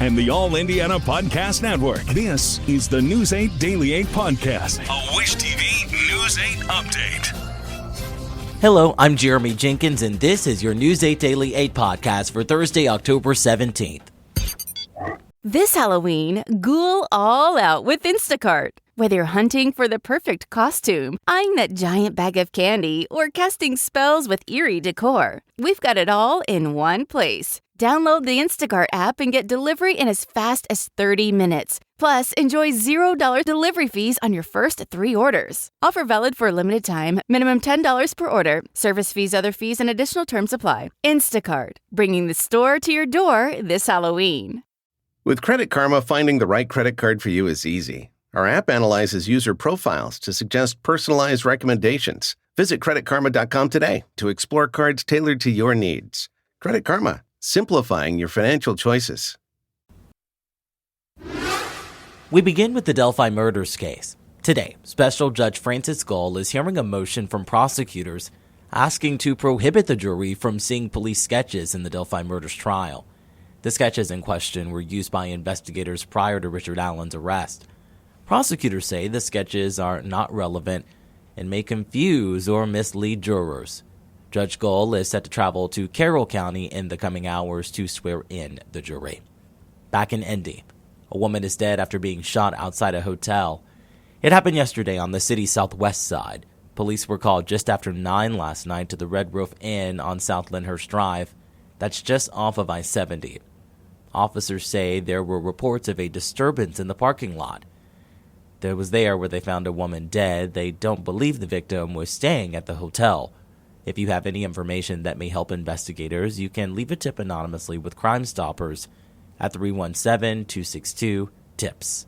and the All Indiana Podcast Network. This is the News 8 Daily 8 Podcast, a Wish TV News 8 update. Hello, I'm Jeremy Jenkins, and this is your News 8 Daily 8 podcast for Thursday, October 17th. This Halloween, ghoul all out with Instacart. Whether you're hunting for the perfect costume, eyeing that giant bag of candy, or casting spells with eerie decor, we've got it all in one place. Download the Instacart app and get delivery in as fast as 30 minutes. Plus, enjoy $0 delivery fees on your first 3 orders. Offer valid for a limited time. Minimum $10 per order. Service fees, other fees, and additional terms apply. Instacart, bringing the store to your door this Halloween. With Credit Karma, finding the right credit card for you is easy. Our app analyzes user profiles to suggest personalized recommendations. Visit creditkarma.com today to explore cards tailored to your needs. Credit Karma, simplifying your financial choices. We begin with the Delphi Murders case. Today, Special Judge Frances Gull is hearing a motion from prosecutors asking to prohibit the jury from seeing police sketches in the Delphi Murders trial. The sketches in question were used by investigators prior to Richard Allen's arrest. Prosecutors say the sketches are not relevant and may confuse or mislead jurors. Judge Gull is set to travel to Carroll County in the coming hours to swear in the jury. Back in Indy, a woman is dead after being shot outside a hotel. It happened yesterday on the city's southwest side. Police were called just after 9 last night to the Red Roof Inn on South Lyndhurst Drive. That's just off of I-70. Officers say there were reports of a disturbance in the parking lot. It was there where they found a woman dead. They don't believe the victim was staying at the hotel. If you have any information that may help investigators, you can leave a tip anonymously with Crime Stoppers at 317-262-TIPS.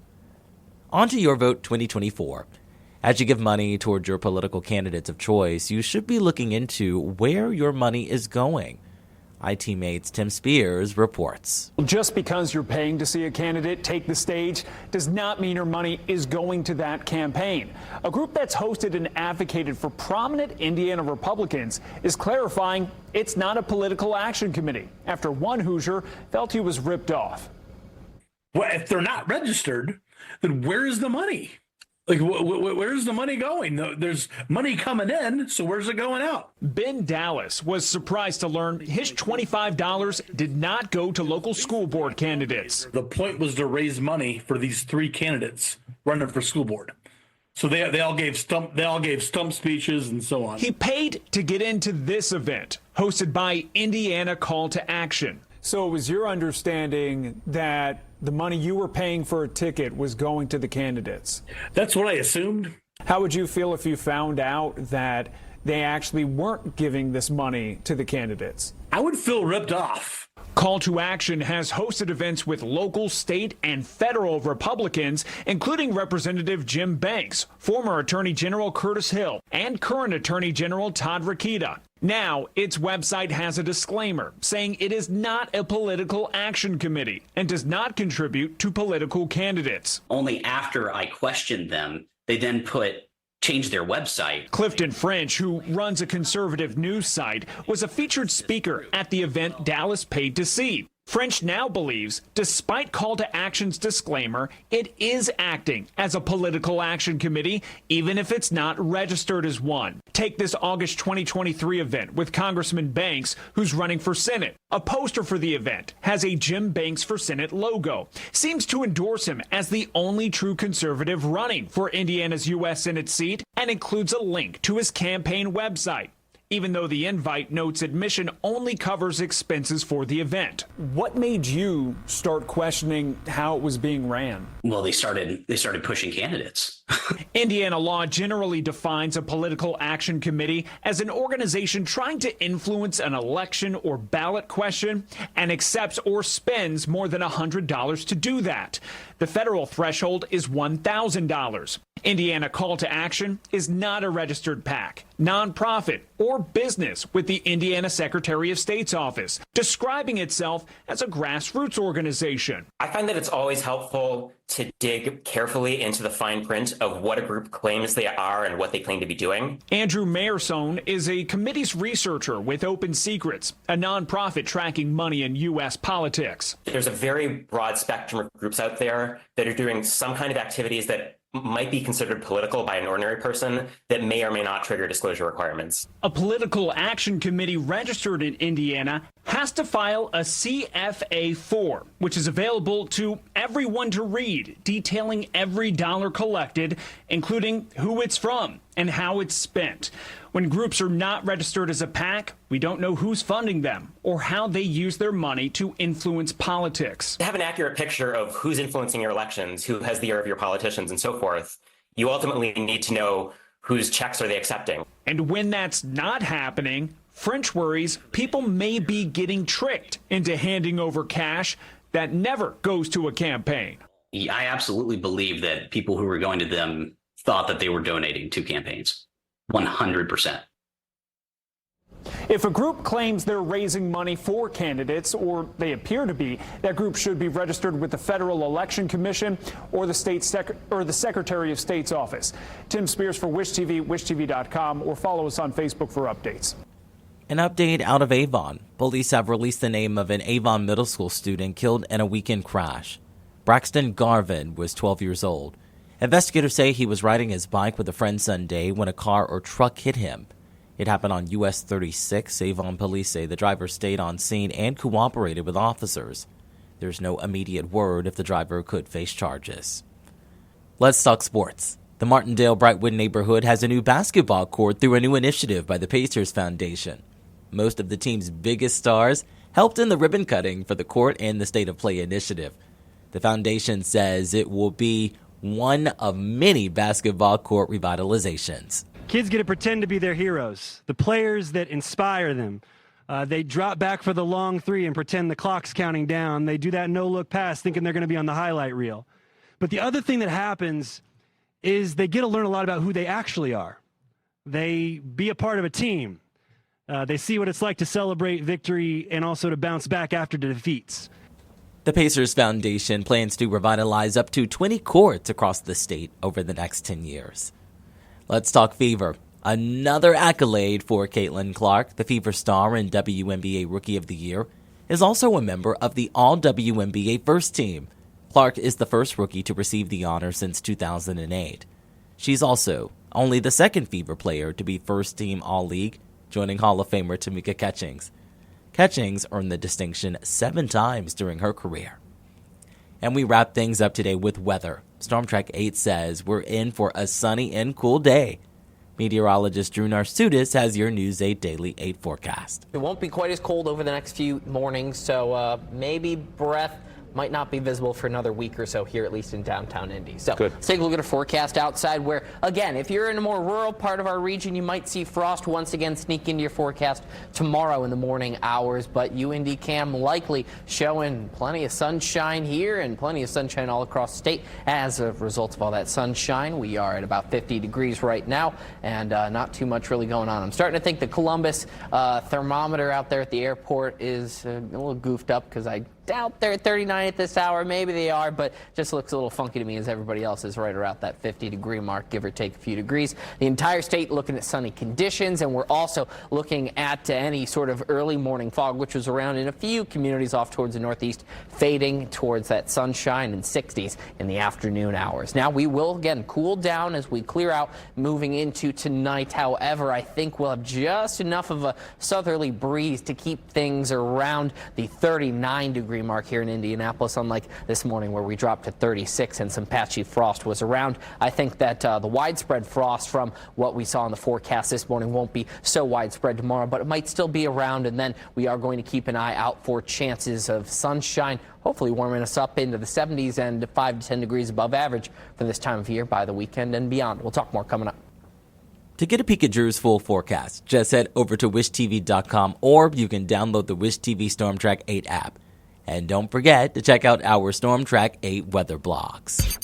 On to Your Vote 2024. As you give money towards your political candidates of choice, you should be looking into where your money is going. IT-Mate's Tim Spears reports. Just because you're paying to see a candidate take the stage does not mean your money is going to that campaign. A group that's hosted and advocated for prominent Indiana Republicans is clarifying it's not a political action committee after one Hoosier felt he was ripped off. Well, if they're not registered, then where is the money? Like, where's the money going? There's money coming in, so where's it going out? Ben Dallas was surprised to learn his $25 did not go to local school board candidates. The point was to raise money for these 3 candidates running for school board. So they all gave stump speeches and so on. He paid to get into this event, hosted by Indiana Call to Action. So it was your understanding that the money you were paying for a ticket was going to the candidates? That's what I assumed. How would you feel if you found out that they actually weren't giving this money to the candidates? I would feel ripped off. Call to Action has hosted events with local, state, and federal Republicans, including Representative Jim Banks, former Attorney General Curtis Hill, and current Attorney General Todd Rokita. Now, its website has a disclaimer saying it is not a political action committee and does not contribute to political candidates. Only after I questioned them, they then changed their website. Clifton French, who runs a conservative news site, was a featured speaker at the event Dallas paid to see. French now believes, despite Call to Action's disclaimer, it is acting as a political action committee, even if it's not registered as one. Take this August 2023 event with Congressman Banks, who's running for Senate. A poster for the event has a Jim Banks for Senate logo. Seems to endorse him as the only true conservative running for Indiana's U.S. Senate seat and includes a link to his campaign website, even though the invite notes admission only covers expenses for the event. What made you start questioning how it was being ran? Well, they started pushing candidates. Indiana law generally defines a political action committee as an organization trying to influence an election or ballot question and accepts or spends more than $100 to do that. The federal threshold is $1,000. Indiana Call to Action is not a registered PAC, nonprofit, or business with the Indiana Secretary of State's office, describing itself as a grassroots organization. I find that it's always helpful to dig carefully into the fine print of what a group claims they are and what they claim to be doing. Andrew Mayerson is a committee's researcher with Open Secrets, a nonprofit tracking money in U.S. politics. There's a very broad spectrum of groups out there that are doing some kind of activities that might be considered political by an ordinary person that may or may not trigger disclosure requirements. A political action committee registered in Indiana has to file a CFA 4, which is available to everyone to read, detailing every dollar collected, including who it's from and how it's spent. When groups are not registered as a PAC, we don't know who's funding them or how they use their money to influence politics. To have an accurate picture of who's influencing your elections, who has the ear of your politicians, and so forth, you ultimately need to know whose checks are they accepting. And when that's not happening, French worries people may be getting tricked into handing over cash that never goes to a campaign. I absolutely believe that people who were going to them thought that they were donating to campaigns. 100%. If a group claims they're raising money for candidates, or they appear to be, that group should be registered with the Federal Election Commission or the Secretary of State's office. Tim Spears for Wish TV, wishtv.com, or follow us on Facebook for updates. An update out of Avon. Police have released the name of an Avon middle school student killed in a weekend crash. Braxton Garvin was 12 years old. Investigators say he was riding his bike with a friend Sunday when a car or truck hit him. It happened on US 36. Avon police say the driver stayed on scene and cooperated with officers. There's no immediate word if the driver could face charges. Let's talk sports. The Martindale-Brightwood neighborhood has a new basketball court through a new initiative by the Pacers Foundation. Most of the team's biggest stars helped in the ribbon cutting for the court and the State of Play initiative. The foundation says it will be one of many basketball court revitalizations. Kids get to pretend to be their heroes, the players that inspire them. They drop back for the long three and pretend the clock's counting down. They do that no-look pass thinking they're going to be on the highlight reel. But the other thing that happens is they get to learn a lot about who they actually are. They be a part of a team. They see what it's like to celebrate victory and also to bounce back after defeats. The Pacers Foundation plans to revitalize up to 20 courts across the state over the next 10 years. Let's talk Fever. Another accolade for Caitlin Clark, the Fever star and WNBA Rookie of the Year, is also a member of the All-WNBA First Team. Clark is the first rookie to receive the honor since 2008. She's also only the second Fever player to be First Team All-League, joining Hall of Famer Tamika Catchings. Catchings earned the distinction 7 times during her career. And we wrap things up today with weather. Storm Track 8 says we're in for a sunny and cool day. Meteorologist Drew Narsutis has your News 8 Daily 8 forecast. It won't be quite as cold over the next few mornings, so maybe breath might not be visible for another week or so here, at least in downtown Indy. So let's take a look at a forecast outside where, again, if you're in a more rural part of our region, you might see frost once again sneak into your forecast tomorrow in the morning hours. But UND Cam likely showing plenty of sunshine here and plenty of sunshine all across the state. As a result of all that sunshine, we are at about 50 degrees right now and not too much really going on. I'm starting to think the Columbus thermometer out there at the airport is a little goofed up because I doubt they're at 39 at this hour. Maybe they are, but just looks a little funky to me as everybody else is right around that 50-degree mark, give or take a few degrees. The entire state looking at sunny conditions, and we're also looking at any sort of early morning fog, which was around in a few communities off towards the northeast, fading towards that sunshine and 60s in the afternoon hours. Now, we will, again, cool down as we clear out moving into tonight. However, I think we'll have just enough of a southerly breeze to keep things around the 39-degree mark here in Indianapolis, unlike this morning where we dropped to 36 and some patchy frost was around. I think that the widespread frost from what we saw in the forecast this morning won't be so widespread tomorrow, but it might still be around, and then we are going to keep an eye out for chances of sunshine, hopefully warming us up into the 70s and 5 to 10 degrees above average for this time of year by the weekend and beyond. We'll talk more coming up. To get a peek at Drew's full forecast, just head over to wishtv.com, or you can download the Wish TV Storm Track 8 app. And don't forget to check out our Storm Track 8 weather blogs.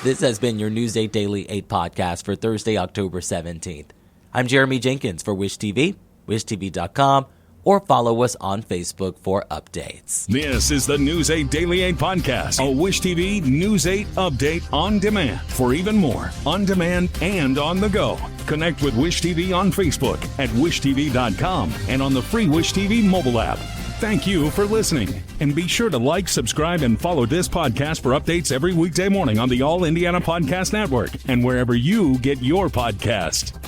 This has been your News 8 Daily 8 podcast for Thursday, October 17th. I'm Jeremy Jenkins for Wish TV, wishtv.com, or follow us on Facebook for updates. This is the News 8 Daily 8 podcast, a Wish TV News 8 update on demand. For even more, on demand and on the go, connect with Wish TV on Facebook at wishtv.com and on the free Wish TV mobile app. Thank you for listening, and be sure to like, subscribe, and follow this podcast for updates every weekday morning on the All Indiana Podcast Network and wherever you get your podcast.